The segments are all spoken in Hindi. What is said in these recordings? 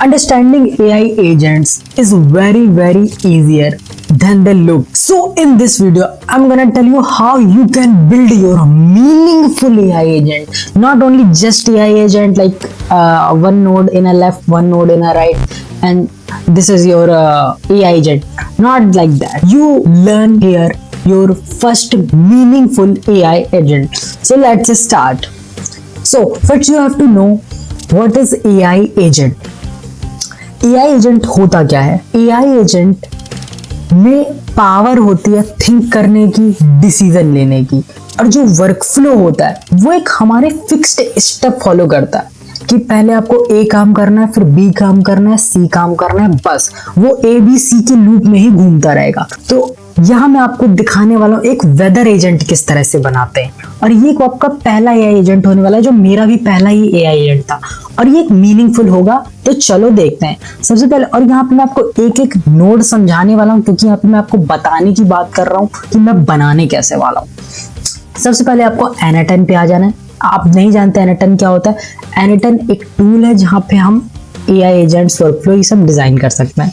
Understanding AI agents is very easier than they look. So in this video, I'm gonna tell you how you can build your meaningful AI agent. Not only just AI agent like one node in a left, one node in a right, and this is your AI agent. Not like that. You learn here your first meaningful AI agent. So let's start. So first you have to know what is AI agent. AI agent होता क्या है? AI एजेंट में पावर होती है थिंक करने की, डिसीजन लेने की, और जो वर्क फ्लो होता है वो एक हमारे फिक्स्ड स्टेप फॉलो करता है कि पहले आपको A काम करना है, फिर B काम करना है, C काम करना है, बस वो ABC के लूप में ही घूमता रहेगा। तो यहाँ मैं आपको दिखाने वाला हूँ एक वेदर एजेंट किस तरह से बनाते हैं, और ये आपका पहला एआई एजेंट होने वाला है, जो मेरा भी पहला ही एआई एजेंट था, और ये एक मीनिंगफुल होगा। तो चलो देखते हैं सबसे पहले। और यहाँ पे मैं आपको एक एक नोड समझाने वाला हूँ, क्योंकि यहाँ पे मैं आपको बताने की बात कर रहा हूँ कि मैं बनाने कैसे वाला हूँ। सबसे पहले आपको एनाटन पे आ जाना है। आप नहीं जानते एनाटन क्या होता है? एनाटन एक टूल है जहाँ पे हम एआई एजेंट्स, वर्कफ्लो ये सब डिजाइन कर सकते हैं,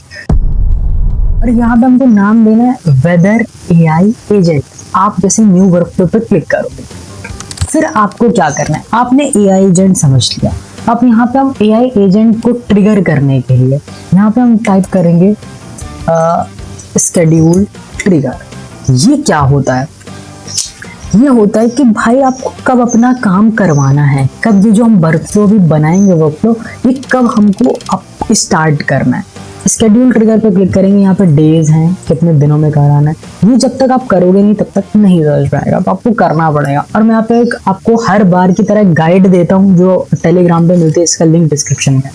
और यहाँ पे हमको नाम देना है वेदर एआई एजेंट। आप जैसे न्यू वर्कफ्लो पे क्लिक करोगे, फिर आपको क्या करना है? आपने एआई एजेंट समझ लिया। अब यहाँ पे हम एआई एजेंट को ट्रिगर करने के लिए यहाँ पे हम टाइप करेंगे स्केड्यूल ट्रिगर। ये क्या होता है? ये होता है कि भाई आपको कब अपना काम करवाना है, कब ये जो हम वर्कफ्लो भी बनाएंगे वर्कफ्लो, ये कब हमको स्टार्ट करना है। स्केड्यूल ट्रिगर पे क्लिक करेंगे, यहाँ पे डेज हैं, कितने दिनों में कराना है। ये जब तक आप करोगे नहीं तब तक नहीं समझ पाएगा, तो आपको करना पड़ेगा। और मैं यहाँ पे एक आपको हर बार की तरह गाइड देता हूँ जो टेलीग्राम पे मिलती है, इसका लिंक डिस्क्रिप्शन में।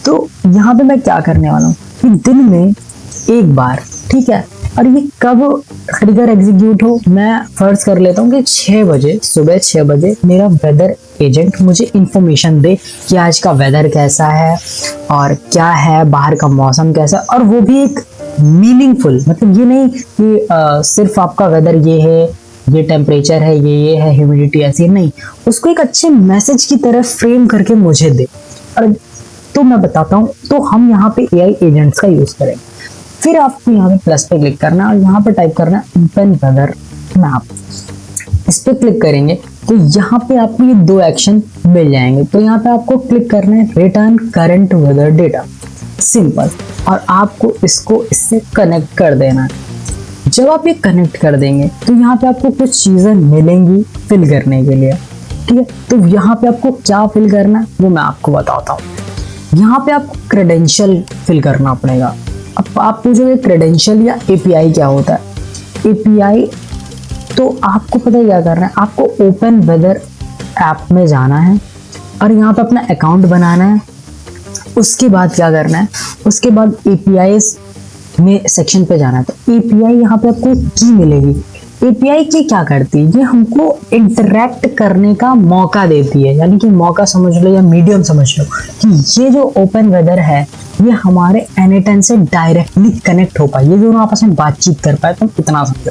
तो यहाँ पे मैं क्या करने वाला हूँ कि दिन में एक बार, ठीक है, और ये कब ट्रिगर एग्जीक्यूट हो, मैं फर्ज कर लेता हूँ कि 6 बजे, सुबह 6 बजे मेरा वेदर एजेंट मुझे इंफॉर्मेशन दे कि आज का वेदर कैसा है और क्या है, बाहर का मौसम कैसा है, और वो भी एक मीनिंगफुल, मतलब ये नहीं कि सिर्फ आपका वेदर ये है, ये टेम्परेचर है, ये है, ह्यूमिडिटी ऐसी, नहीं, उसको एक अच्छे मैसेज की तरह फ्रेम करके मुझे दे। और तो मैं बताता हूँ, तो हम यहाँ पे एआई एजेंट्स का यूज करेंगे। फिर आपको यहाँ पे प्लस पे क्लिक करना है और यहाँ पे टाइप करना है ओपन वेदर मैप। इस पे क्लिक करेंगे तो यहाँ पे आपको ये 2 एक्शन मिल जाएंगे। तो यहाँ पे आपको क्लिक करना है return current weather data, simple, और आपको इसको इससे कनेक्ट कर देना है। जब आप ये कनेक्ट कर देंगे तो यहाँ पे आपको कुछ चीजें मिलेंगी फिल करने के लिए, ठीक है। तो यहाँ पे आपको क्या फिल करना है वो मैं आपको बताता हूँ। यहाँ पे आपको क्रेडेंशियल फिल करना पड़ेगा। अब आप पूछोगे क्रेडेंशियल या एपीआई क्या होता है? एपीआई तो आपको पता है क्या करना है, आपको ओपन वेदर ऐप में जाना है और यहाँ पे अपना अकाउंट बनाना है। उसके बाद क्या करना है, उसके बाद एपीआई में सेक्शन पे जाना है। तो एपीआई यहाँ पे आपको की मिलेगी। एपीआई की क्या करती है? ये हमको इंटरेक्ट करने का मौका देती है, यानी कि मौका समझ लो या मीडियम समझ लो कि ये जो ओपन वेदर है ये हमारे एनाटन से डायरेक्टली कनेक्ट हो पाए, ये दोनों आपस में बातचीत कर पाए। तो इतना समझो,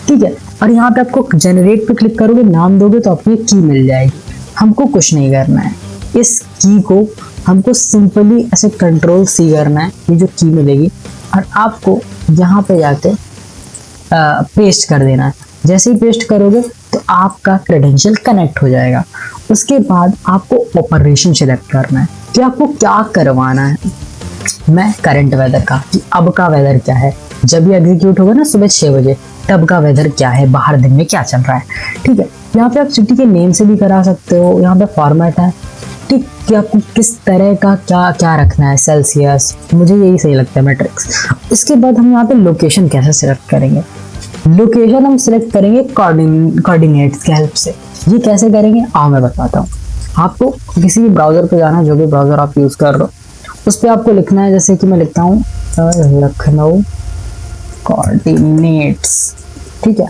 ठीक है। और यहाँ पे आपको जनरेट पे क्लिक करोगे, नाम दोगे तो आपको ये की मिल जाएगी। हमको कुछ नहीं करना है, इस की को हमको सिंपली ऐसे कंट्रोल सी करना है, ये जो की मिलेगी, और आपको यहाँ पे जाके पेस्ट कर देना है। जैसे ही पेस्ट करोगे तो आपका क्रेडेंशियल कनेक्ट हो जाएगा। उसके बाद आपको ऑपरेशन सिलेक्ट करना है कि आपको क्या करवाना है। मैं करंट वेदर का, कि अब का वेदर क्या है, जब ये एग्जीक्यूट होगा ना सुबह 6 बजे, तब का वेदर क्या है, बाहर दिन में क्या चल रहा है, ठीक है। यहाँ पे आप सिटी के नेम से भी करा सकते हो। यहाँ पे फॉर्मेट है, ठीक, कि आपको किस तरह का क्या क्या रखना है, सेल्सियस, मुझे यही सही लगता है, मैट्रिक्स। इसके बाद हम यहाँ पे लोकेशन कैसे सिलेक्ट करेंगे? लोकेशन हम सिलेक्ट करेंगे कोऑर्डिनेट्स की हेल्प से। ये कैसे करेंगे आओ मैं बताता हूँ। आपको किसी भी ब्राउजर पे जाना है, जो भी ब्राउजर आप यूज कर रहे हो, उस पर आपको लिखना है, जैसे कि मैं लिखता हूँ लखनऊ कोऑर्डिनेट्स, ठीक है।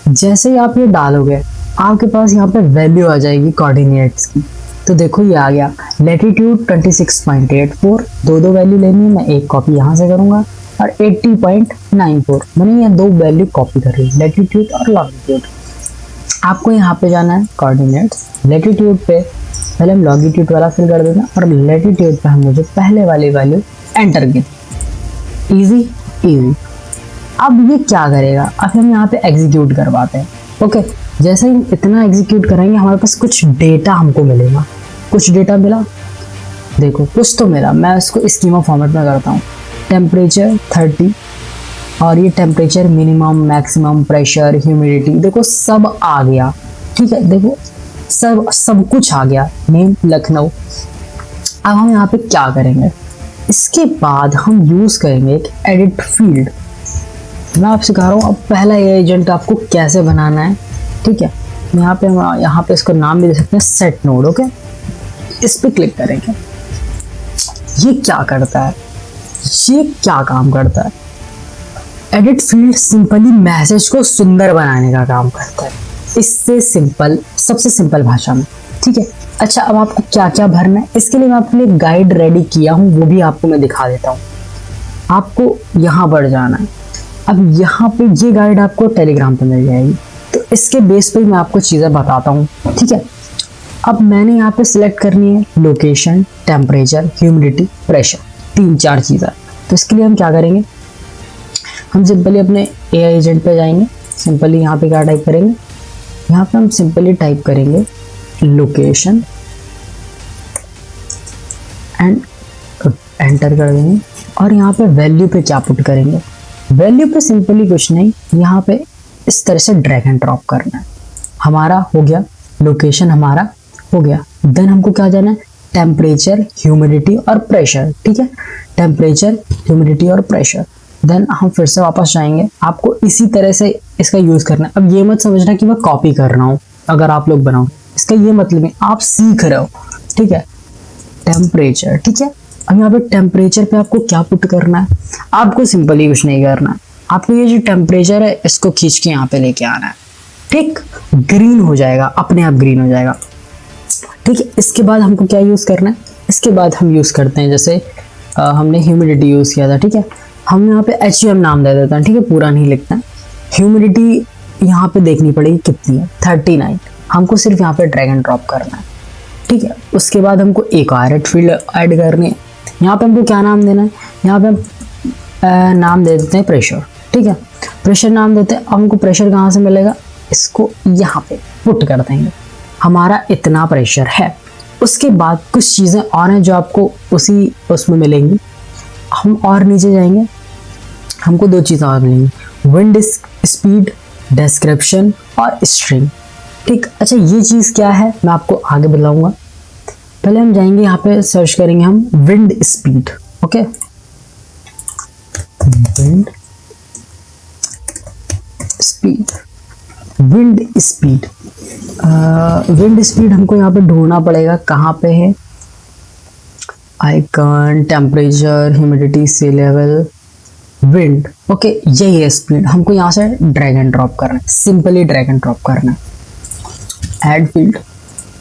जैसे ही आप ये डालोगे आपके पास यहाँ पे वैल्यू आ जाएगी कोऑर्डिनेट्स की। तो देखो ये आ गया, लैटिट्यूड 26.84, दो वैल्यू लेनी है, मैं एक कॉपी यहाँ से करूँगा, और 80.94, मैंने ये 2 वैल्यू कॉपी कर ली, लैटिट्यूड और लॉन्गिट्यूड। आपको यहाँ पे जाना है कोऑर्डिनेट्स, लैटिट्यूड पे पहले हम लॉन्गिट्यूड वाला फिल कर देते हैं और लैटिट्यूड पे हम मुझे पहले वाली वैल्यू एंटर की। Easy easy. अब ये क्या करेगा, अब हम यहाँ पे एग्जीक्यूट करवाते हैं। ओके, जैसे ही इतना एग्जीक्यूट कराएंगे हमारे पास कुछ डेटा हमको मिलेगा। कुछ डेटा मिला, देखो कुछ तो मिला। मैं इसको स्कीमा फॉर्मेट में करता हूँ। टेम्परेचर 30 और ये temperature, minimum, maximum, pressure, humidity, देखो सब आ गया। ठीक है, देखो सब कुछ आ गया। नेम लखनऊ। अब हम यहाँ पे क्या करेंगे, इसके बाद हम यूज करेंगे एक एडिट फील्ड। मैं आपसे कह रहा हूँ अब पहला एजेंट आपको कैसे बनाना है। ठीक है, यहाँ पे इसको नाम भी दे सकते हैं सेट नोड। ओके, इस पे क्लिक करेंगे। ये क्या करता है, ये क्या काम करता है, एडिट फील्ड सिंपली मैसेज को सुंदर बनाने का काम करता है। इससे सिंपल, सबसे सिंपल भाषा में। ठीक है, अच्छा अब आपको क्या क्या भरना है, इसके लिए मैं आपके लिए गाइड रेडी किया हूँ, वो भी आपको मैं दिखा देता हूँ। आपको यहाँ पर जाना है। अब यहाँ पे ये गाइड आपको टेलीग्राम पे मिल जाएगी, तो इसके बेस पे मैं आपको चीज़ें बताता हूँ। ठीक है, अब मैंने यहाँ पे सिलेक्ट करनी है लोकेशन, टेम्परेचर, ह्यूमिडिटी, प्रेशर, 3-4 चीज़ें। तो इसके लिए हम क्या करेंगे, हम सिंपली अपने AI एजेंट पे जाएंगे। सिंपली यहाँ पे क्या टाइप करेंगे, यहाँ पे हम सिंपली टाइप करेंगे लोकेशन एंड एंटर कर देंगे। और यहाँ पे वैल्यू पे क्या पुट करेंगे, वैल्यू पे सिंपली कुछ नहीं, यहाँ पे इस तरह से ड्रैग एंड ड्रॉप करना है। हमारा हो गया लोकेशन, हमारा हो गया। देन हमको क्या जाना है, टेम्परेचर, ह्यूमिडिटी और प्रेशर। ठीक है, टेम्परेचर, ह्यूमिडिटी और प्रेशर। देन हम फिर से वापस जाएंगे। आपको इसी तरह से इसका यूज करना है। अब ये मत समझना कि मैं कॉपी कर रहा हूँ, अगर आप लोग बनाओ, इसका ये मतलब नहीं, आप सीख रहे हो। ठीक है, टेम्परेचर। ठीक है, अब यहाँ पे टेम्परेचर पे आपको क्या पुट करना है, आपको सिंपली कुछ नहीं करना है। आपको ये जो टेम्परेचर है इसको खींच के यहाँ पे लेके आना है। ठीक, ग्रीन हो जाएगा, अपने आप ग्रीन हो जाएगा। ठीक है, इसके बाद हमको क्या यूज करना है, इसके बाद हम यूज करते हैं, जैसे हमने ह्यूमिडिटी यूज किया था। ठीक है, हम यहाँ पे HUM नाम दे देते हैं। ठीक है, पूरा नहीं लिखते हैं। ह्यूमिडिटी यहाँ पे देखनी पड़ेगी कितनी है, 39। हमको सिर्फ यहाँ पे ड्रैग एंड ड्रॉप करना है। ठीक है, उसके बाद हमको एक और फील्ड ऐड करनी है। यहाँ पे हमको क्या नाम देना है, यहाँ पे हम नाम दे देते हैं प्रेशर। ठीक है, प्रेशर नाम देते हैं। अब हमको प्रेशर कहाँ से मिलेगा, इसको यहाँ पे पुट कर देंगे। हमारा इतना प्रेशर है। उसके बाद कुछ चीज़ें और हैं जो आपको उसी उसमें मिलेंगी। हम और नीचे जाएंगे, हमको 2 चीज़ें और मिलेंगी, विंड स्पीड, डिस्क्रिप्शन और स्ट्रिंग। ठीक, अच्छा ये चीज़ क्या है मैं आपको आगे बताऊंगा। पहले हम जाएंगे, यहाँ पे सर्च करेंगे हम wind speed. Okay, wind speed, wind speed, wind speed हमको यहाँ पे ढूंढना पड़ेगा, कहाँ पे है, आइकन, टेम्परेचर, ह्यूमिडिटी, सी लेवल, विंड। ओके, यही है स्पीड। हमको यहाँ से ड्रैग एंड ड्रॉप करना है, सिंपली ड्रैग एंड ड्रॉप करना है। Add field.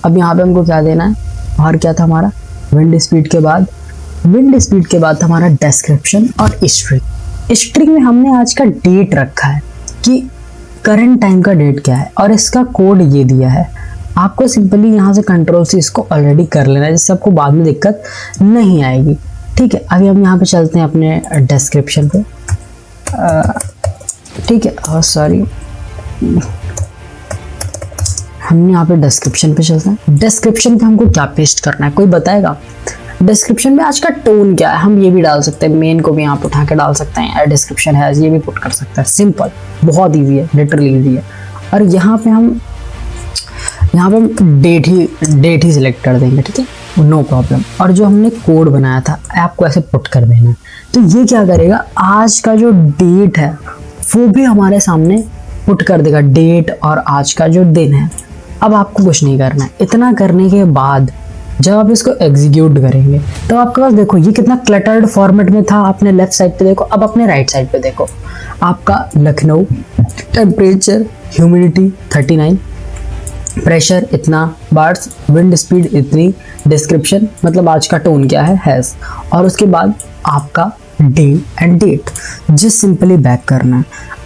अब यहाँ पे हमको क्या देना है, और क्या था हमारा, विंड स्पीड के बाद, विंड स्पीड के बाद था हमारा डिस्क्रिप्शन और स्ट्रिंग। स्ट्रिंग में हमने आज का डेट रखा है कि करंट टाइम का डेट क्या है, और इसका कोड ये दिया है। आपको सिंपली यहाँ से कंट्रोल से इसको ऑलरेडी कर लेना है, जिससे आपको बाद में दिक्कत नहीं आएगी। ठीक है, अभी हम यहाँ पे चलते हैं अपने डिस्क्रिप्शन पे। ठीक है, सॉरी, हमने यहाँ पे डिस्क्रिप्शन पे चलते हैं। डिस्क्रिप्शन पे हमको क्या पेस्ट करना है, कोई बताएगा? डिस्क्रिप्शन में आज का टोन क्या है, हम ये भी डाल सकते हैं, मेन को भी यहाँ पे उठा के डाल सकते हैं, डिस्क्रिप्शन है ये भी पुट कर सकते हैं। सिंपल, बहुत ईजी है, लिटरली ईजी है। और यहाँ पे हम डेट ही सिलेक्ट कर देंगे। ठीक है, नो प्रॉब्लम। और जो हमने कोड बनाया था आपको ऐसे पुट कर देना है। तो ये क्या करेगा, आज का जो डेट है वो भी हमारे सामने पुट कर देगा, डेट और आज का जो दिन है। अब आपको कुछ नहीं करना है। इतना करने के बाद जब आप इसको एग्जीक्यूट करेंगे तो आपके पास देखो ये कितना क्लटर्ड फॉर्मेट में था। अपने लेफ्ट साइड पे देखो, अब अपने राइट साइड पे देखो, आपका लखनऊ, टेम्परेचर, ह्यूमिडिटी 39, प्रेशर इतना बार्स, विंड स्पीड इतनी, डिस्क्रिप्शन मतलब आज का टोन क्या है, हैज़, और उसके बाद आपका डे एंड डेट, जिस सिंपली बैक करना है।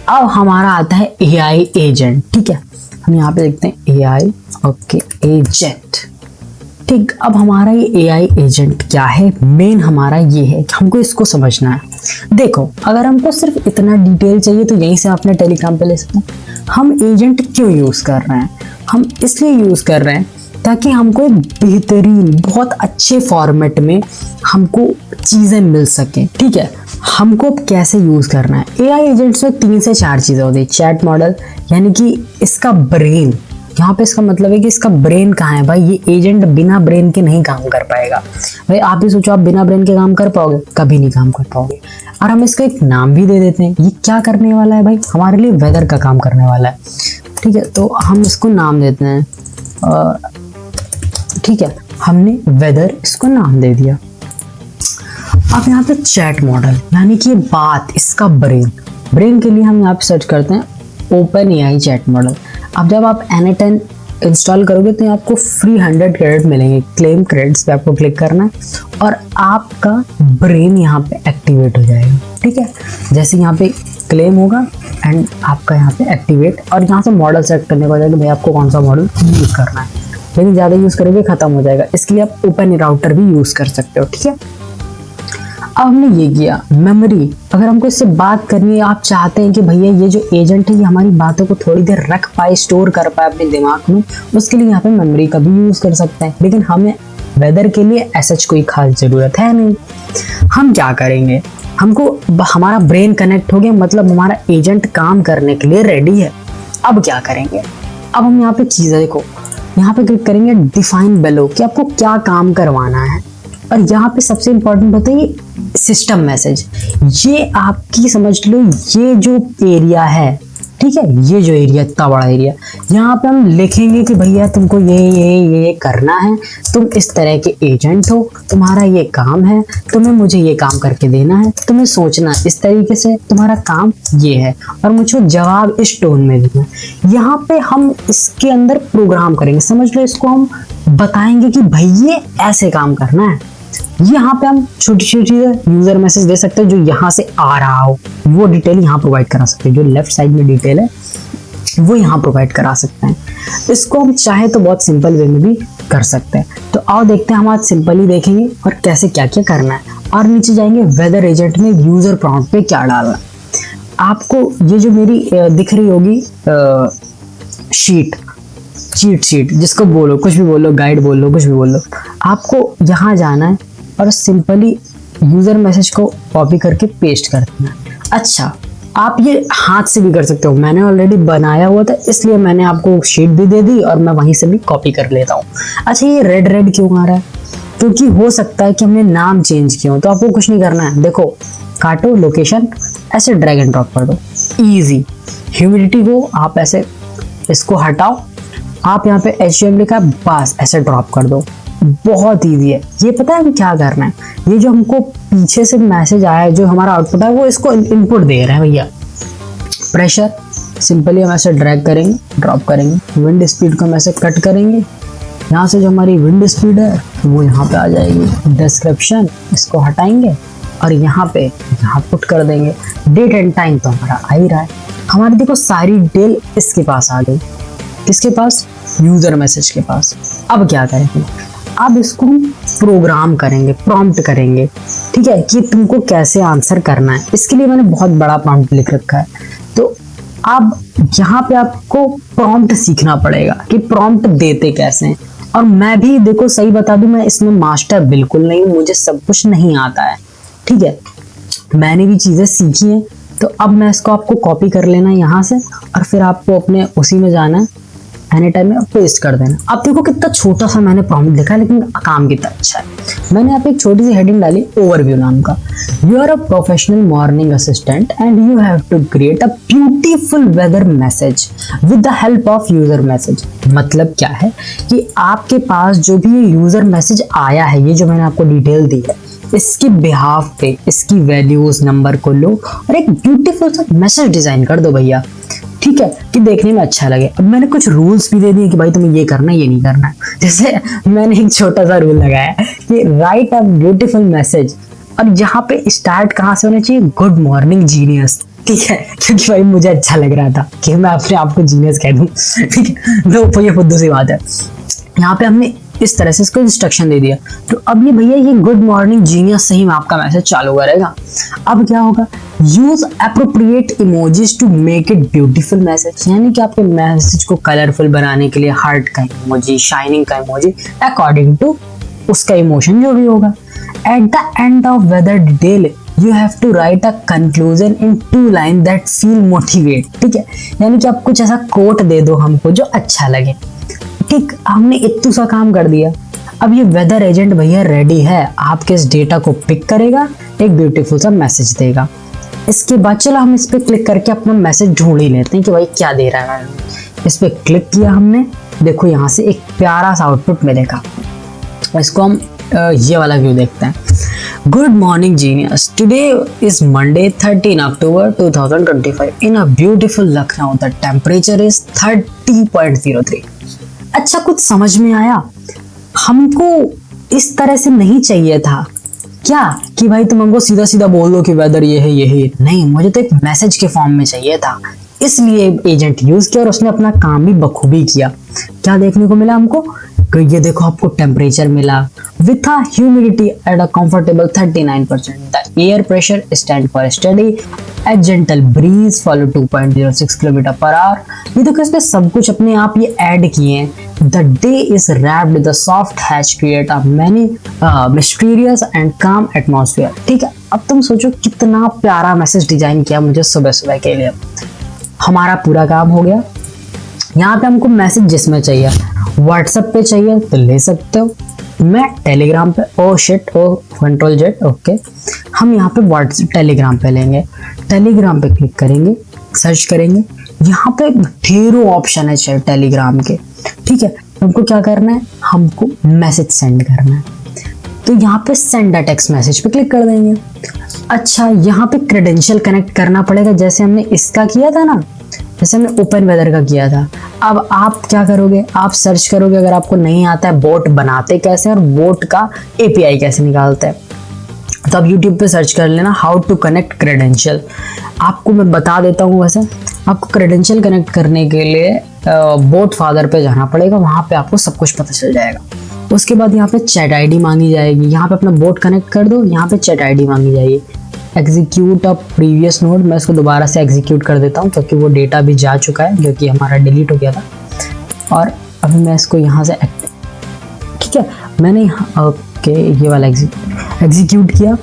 अब हमारा आता है AI एजेंट। ठीक है, हम यहाँ पे देखते हैं AI, ओके, एजेंट। ठीक, अब हमारा ये एआई एजेंट क्या है, मेन हमारा ये है कि हमको इसको समझना है। देखो, अगर हमको सिर्फ इतना डिटेल चाहिए तो यहीं से आपने टेलीग्राम पे ले सकते हैं। हम एजेंट क्यों यूज कर रहे हैं? हम इसलिए यूज कर रहे हैं ताकि हमको एक बेहतरीन, बहुत अच्छे फॉर्मेट में हमको चीजें मिल सके। ठीक है, हमको अब कैसे यूज करना है? एआई एजेंट्स में 3 से 4 चीजें होती है। चैट मॉडल, यानी कि इसका ब्रेन, यहाँ पे इसका मतलब है कि इसका ब्रेन कहाँ है भाई। ये एजेंट बिना ब्रेन के नहीं काम कर पाएगा भाई। आप ही सोचो, आप बिना ब्रेन के काम कर पाओगे? कभी नहीं काम कर पाओगे। और हम इसका एक नाम भी दे देते हैं। ये क्या करने वाला है भाई? हमारे लिए वेदर का काम करने वाला है। ठीक है, तो हम इसको नाम देते हैं, ठीक है, हमने वेदर इसको नाम दे दिया। अब यहाँ पे चैट मॉडल, यानी कि बात, इसका ब्रेन के लिए हम यहाँ पे सर्च करते हैं ओपन एआई चैट मॉडल। अब जब आप N10 इंस्टॉल करोगे तो आपको फ्री 100 क्रेडिट मिलेंगे। क्लेम क्रेडिट्स पे आपको क्लिक करना है और आपका ब्रेन यहाँ पे एक्टिवेट हो जाएगा। ठीक है, जैसे यहाँ पे क्लेम होगा एंड आपका यहाँ पे एक्टिवेट, और यहाँ से मॉडल सेलेक्ट करने को जाएगा भाई आपको कौन सा मॉडल यूज करना है। लेकिन ज़्यादा यूज़ करोगे खत्म हो जाएगा, इसके लिए आप ओपन राउटर भी यूज़ कर सकते हो। ठीक है, अब हमने ये किया। मेमोरी, अगर हमको इससे बात करनी है, आप चाहते हैं कि भैया ये जो एजेंट है ये हमारी बातों को थोड़ी देर रख पाए, स्टोर कर पाए अपने दिमाग में, उसके लिए यहाँ पे मेमोरी का भी यूज़ कर सकते हैं। लेकिन हमें वेदर के लिए ऐसा कोई खास ज़रूरत है नहीं। हम क्या करेंगे, हमको हमारा ब्रेन कनेक्ट हो गया, मतलब हमारा एजेंट काम करने के लिए रेडी है। अब क्या करेंगे, अब हम यहाँ पे चीज़ें देखो, यहाँ पे क्लिक करेंगे डिफाइन बेलो कि आपको क्या काम करवाना है। और यहाँ पे सबसे इंपॉर्टेंट होता है ये सिस्टम मैसेज। ये आपकी समझ लो, ये जो एरिया है, ठीक है, ये जो एरिया, इतना बड़ा एरिया, यहाँ पे हम लिखेंगे कि भैया तुमको ये करना है, तुम इस तरह के एजेंट हो, तुम्हारा ये काम है, तुम्हें मुझे ये काम करके देना है, तुम्हें सोचना इस तरीके से, तुम्हारा काम ये है, और मुझे जवाब इस टोन में देना है। यहाँ पे हम इसके अंदर प्रोग्राम करेंगे, समझ लो, इसको हम बताएंगे कि भैया ऐसे काम करना है। यहाँ पे हम छोटी छोटी यूजर मैसेज दे सकते हैं, जो यहाँ से आ रहा हो वो डिटेल यहाँ प्रोवाइड करा सकते हैं। जो लेफ्ट साइड में डिटेल है वो यहाँ प्रोवाइड करा सकते हैं। इसको हम चाहे तो बहुत सिंपल वे में भी कर सकते हैं। तो आओ देखते हैं, हम आज सिंपल ही देखेंगे और कैसे क्या क्या करना है। और नीचे जाएंगे वेदर एजेंट में यूजर प्रॉम्प्ट पे क्या डालना। आपको ये जो मेरी दिख रही होगी चीट शीट, जिसको बोलो, कुछ भी बोलो, गाइड बोल लो, कुछ भी बोल लो, आपको यहाँ जाना है और सिंपली यूजर मैसेज को कॉपी करके पेस्ट कर देना। अच्छा, आप ये हाथ से भी कर सकते हो, मैंने ऑलरेडी बनाया हुआ था इसलिए मैंने आपको शीट भी दे दी और मैं वहीं से भी कॉपी कर लेता हूँ। अच्छा, ये रेड क्यों आ रहा है? क्योंकि हो सकता है कि हमने नाम चेंज किया हो। तो आपको कुछ नहीं करना है, देखो, काटो लोकेशन, ऐसे ड्रैग एंड ड्रॉप कर दो, इजी। ह्यूमिडिटी को आप ऐसे इसको हटाओ, आप यहाँ पे HUM लिखा है, बस ऐसे ड्रॉप कर दो, बहुत इजी है। ये पता है हमें क्या करना है, ये जो हमको पीछे से मैसेज आया है, जो हमारा आउटपुट है, वो इसको इनपुट दे रहा है भैया। प्रेशर सिंपली हम ऐसे ड्रैग करेंगे, ड्रॉप करेंगे। विंड स्पीड को हम ऐसे कट करेंगे, यहाँ से जो हमारी विंड स्पीड है वो यहाँ पे आ जाएगी। डिस्क्रिप्शन इसको हटाएंगे और यहाँ पे यहाँ पुट कर देंगे। डेट एंड टाइम तो हमारा आ ही रहा है। हमारी देखो सारी डिटेल इसके पास आ गई। किसके पास? यूजर मैसेज के पास। अब क्या करेंगे, अब इसको हम प्रोग्राम करेंगे, प्रॉम्प्ट करेंगे, ठीक है, कि तुमको कैसे आंसर करना है। इसके लिए मैंने बहुत बड़ा प्रॉम्प्ट लिख रखा है। तो अब यहाँ पे आपको प्रॉम्प्ट सीखना पड़ेगा कि प्रॉम्प्ट देते कैसे हैं। और मैं भी देखो सही बता दूं, मैं इसमें मास्टर बिल्कुल नहीं, मुझे सब कुछ नहीं आता है, ठीक है, मैंने भी चीजें सीखी हैं। तो अब मैं इसको आपको कॉपी कर लेना है यहाँ से, और फिर आपको अपने उसी में जाना है, एनी टाइम में पेस्ट कर देना। अब देखो कितना छोटा सा मैंने प्रॉम्प्ट लिखा है, लेकिन काम कितना अच्छा है। मैंने यहाँ पे एक छोटी सी हेडिंग डाली, ओवरव्यू नाम का। You are a professional morning assistant and you have to create a beautiful weather message with the help of user message. मतलब क्या है कि आपके पास जो भी ये यूजर मैसेज आया है, ये जो मैंने आपको डिटेल दी है, इसके बिहाफ पे इसकी वैल्यूज नंबर को लो और एक ब्यूटीफुल सा मैसेज डिजाइन कर दो भैया, ठीक है, कि देखने में अच्छा लगे। अब मैंने कुछ रूल्स भी दे दिए कि भाई तुम्हें ये करना है, ये नहीं करना है। जैसे मैंने एक छोटा सा रूल लगाया है कि राइट अ ब्यूटीफुल मैसेज, और यहाँ पे स्टार्ट कहाँ से होना चाहिए? गुड मॉर्निंग जीनियस, ठीक है, क्योंकि भाई मुझे अच्छा लग रहा था कि मैं अपने आप को जीनियस कह दूं, ठीक है। तो ये फुद्दू सी बात है। यहाँ पे हमने इस तरह से इसको इंस्ट्रक्शन दे दिया। तो अब ये भैया ये गुड मॉर्निंग जीनियस सही में आपका मैसेज चालू करेगा। अब क्या होगा, use appropriate emojis to make it beautiful message, यानी कि आपके मैसेज को कलरफुल बनाने के लिए हार्ट का इमोजी, शाइनिंग का इमोजी, अकॉर्डिंग टू उसका इमोशन जो भी होगा। At the end of weather detail you have to write a conclusion in 2 line that feel motivate. ठीक है, यानी कि आप कुछ ऐसा कोट दे दो हमको जो अच्छा लगे। ठीक, हमने इतना सा काम कर दिया। अब ये वेदर एजेंट भैया रेडी है, आपके इस डेटा को पिक करेगा, एक ब्यूटीफुल सा मैसेज देगा। इसके बाद चलो हम इस पे क्लिक करके अपना मैसेज ढूंढ ही लेते हैं कि भाई क्या दे रहा है। इस पे क्लिक किया हमने, देखो यहाँ से एक प्यारा सा आउटपुट मिलेगा। इसको हम ये वाला व्यू देखते हैं। Good morning genius, today is Monday 13 October 2025 in a beautiful Lucknow, the temperature is 30.03। अच्छा, कुछ समझ में आया? हमको इस तरह से नहीं चाहिए था क्या कि भाई तुम हमको सीधा सीधा बोल दो कि वेदर ये है। नहीं, मुझे तो एक मैसेज के फॉर्म में चाहिए था, इसलिए एजेंट यूज किया और उसने अपना काम भी बखूबी किया। क्या देखने को मिला हमको? ये देखो आपको टेम्परेचर मिला with a humidity at a comfortable 39%, the air pressure stand for study, a gentle breeze follow 2.06 kilometre per hour. ये देखो इसमें सब कुछ अपने आप ये ऐड किए हैं। The day is wrapped with a soft hatch create a many mysterious and काम एटमॉस्फेयर। ठीक है, अब तुम सोचो कितना प्यारा मैसेज डिजाइन किया मुझे सुबह सुबह के लिए। हमारा पूरा काम हो गया। यहाँ पे हमको मैसेज जिसमें चाहिए, व्हाट्सएप पे चाहिए तो ले सकते हो, मैं टेलीग्राम पे, ओ शिट, ओ कंट्रोल जेड, ओके, हम यहाँ पे व्हाट्सएप टेलीग्राम पे लेंगे। टेलीग्राम पे क्लिक करेंगे, सर्च करेंगे, यहाँ पे ढेरों ऑप्शन है चाहे टेलीग्राम के। ठीक है, हमको क्या करना है, हमको मैसेज सेंड करना है, तो यहाँ पे सेंड अ टेक्स्ट मैसेज पे क्लिक कर देंगे। अच्छा, यहाँ पे क्रेडेंशियल कनेक्ट करना पड़ेगा, जैसे हमने इसका किया था ना, जैसे हमने ओपन वेदर का किया था। अब आप क्या करोगे, आप सर्च करोगे, अगर आपको नहीं आता है बोट बनाते कैसे और बोट का एपीआई कैसे निकालते हैं, तो आप यूट्यूब पे सर्च कर लेना हाउ टू कनेक्ट क्रेडेंशियल। आपको मैं बता देता हूँ, वैसे आपको क्रेडेंशियल कनेक्ट करने के लिए बोट फादर पे जाना पड़ेगा, वहाँ पे आपको सब कुछ पता चल जाएगा। उसके बाद यहाँ पे चैट आईडी मांगी जाएगी, यहाँ पे अपना बोट कनेक्ट कर दो, यहाँ पे चैट आईडी मांगी जाएगी। एग्जीक्यूट अ प्रीवियस नोड, मैं इसको दोबारा से एग्जीक्यूट कर देता हूँ क्योंकि वो डेटा भी जा चुका है, क्योंकि हमारा डिलीट हो गया था। और अभी मैं इसको यहाँ से, ठीक है, मैंने ओके ये वाला एग्जीक्यूट किया।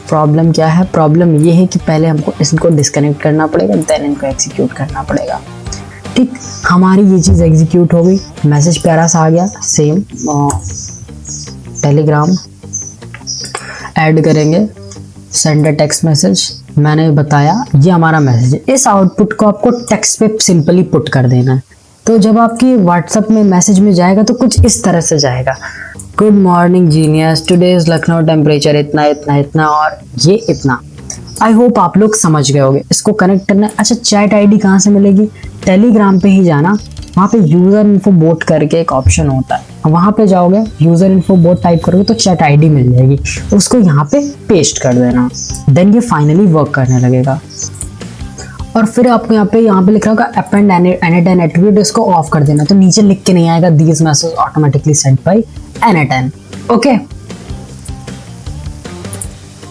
प्रॉब्लम क्या है, प्रॉब्लम ये है कि पहले हमको इसको डिस्कनेक्ट करना पड़ेगा, देन इनको एग्जीक्यूट करना पड़ेगा। ठीक, हमारी ये चीज़ एग्जीक्यूट हो गई, मैसेज प्यारा सा आ गया। सेम टेलीग्राम ऐड करेंगे, सेंड अ टेक्स्ट मैसेज, मैंने बताया ये हमारा मैसेज है। इस आउटपुट को आपको टेक्स्ट पे सिंपली पुट कर देना है, तो जब आपकी व्हाट्सएप में मैसेज में जाएगा तो कुछ इस तरह से जाएगा, good morning genius, today is Lucknow temperature इतना इतना इतना और ये इतना। आई होप आप लोग समझ गए होंगे। इसको कनेक्ट करना है। अच्छा, चैट आईडी कहाँ से मिलेगी, टेलीग्राम पे ही जाना, वहाँ पे यूजर इन्फो बोट करके एक ऑप्शन होता है, वहाँ पे जाओगे, यूजर इन्फो बोट टाइप करोगे तो चैट आईडी मिल जाएगी, उसको यहाँ पे पेस्ट कर देना, देन ये फाइनली वर्क करने लगेगा। और फिर आपको यहाँ पे लिखा होगा अपेंड एन एट्रीब्यूट, इसको ऑफ कर देना, तो नीचे लिख के नहीं आएगा these message automatically sent by an, okay.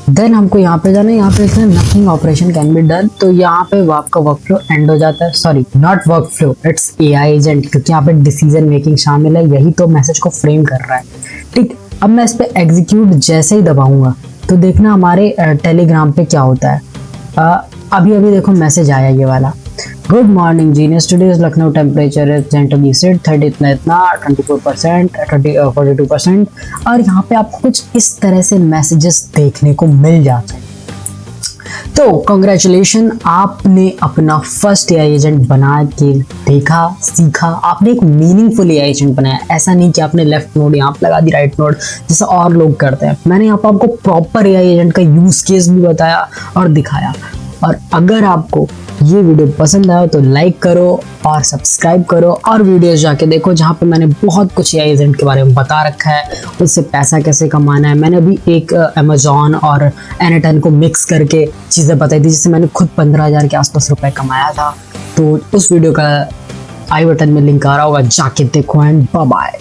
Then हमको यहाँ पे जाना है, यहाँ पे लिखना है nothing operation can be done, तो यहाँ पे आपका वर्कफ्लो एंड हो जाता है। Sorry, not workflow, it's AI agent, क्योंकि यहाँ पे डिसीजन मेकिंग शामिल है, यही तो मैसेज को फ्रेम कर रहा है। ठीक, अब मैं इस पे एग्जीक्यूट जैसे ही दबाऊंगा तो देखना हमारे टेलीग्राम पे क्या होता है। अभी देखो मैसेज आया ये वाला, good morning genius, today is Lucknow temperature is gently said 30 इतना इतना 24%, 42%, और यहाँ पे आपको कुछ इस तरह से मैसेजेस देखने को मिल जाते हैं। तो कंग्रेचुलेशन, आपने अपना फर्स्ट एआई एजेंट बना के देखा, सीखा, आपने एक मीनिंगफुल एआई एजेंट बनाया। ऐसा नहीं कि आपने लेफ्ट नोड यहाँ पे लगा दी, राइट नोड जैसा और लोग करते हैं। मैंने यहाँ पे आपको प्रॉपर एआई एजेंट का यूज केस भी बताया और दिखाया। और अगर आपको ये वीडियो पसंद आया तो लाइक करो और सब्सक्राइब करो, और वीडियोस जाके देखो जहाँ पे मैंने बहुत कुछ एआई एजेंट के बारे में बता रखा है, उससे पैसा कैसे कमाना है। मैंने अभी एक अमेजॉन और N10 को मिक्स करके चीज़ें बताई थी, जिससे मैंने खुद 15,000 के आसपास रुपए कमाया था। तो उस वीडियो का आई बटन में लिंक आ रहा होगा, जाके देखो एंड बाय बाय।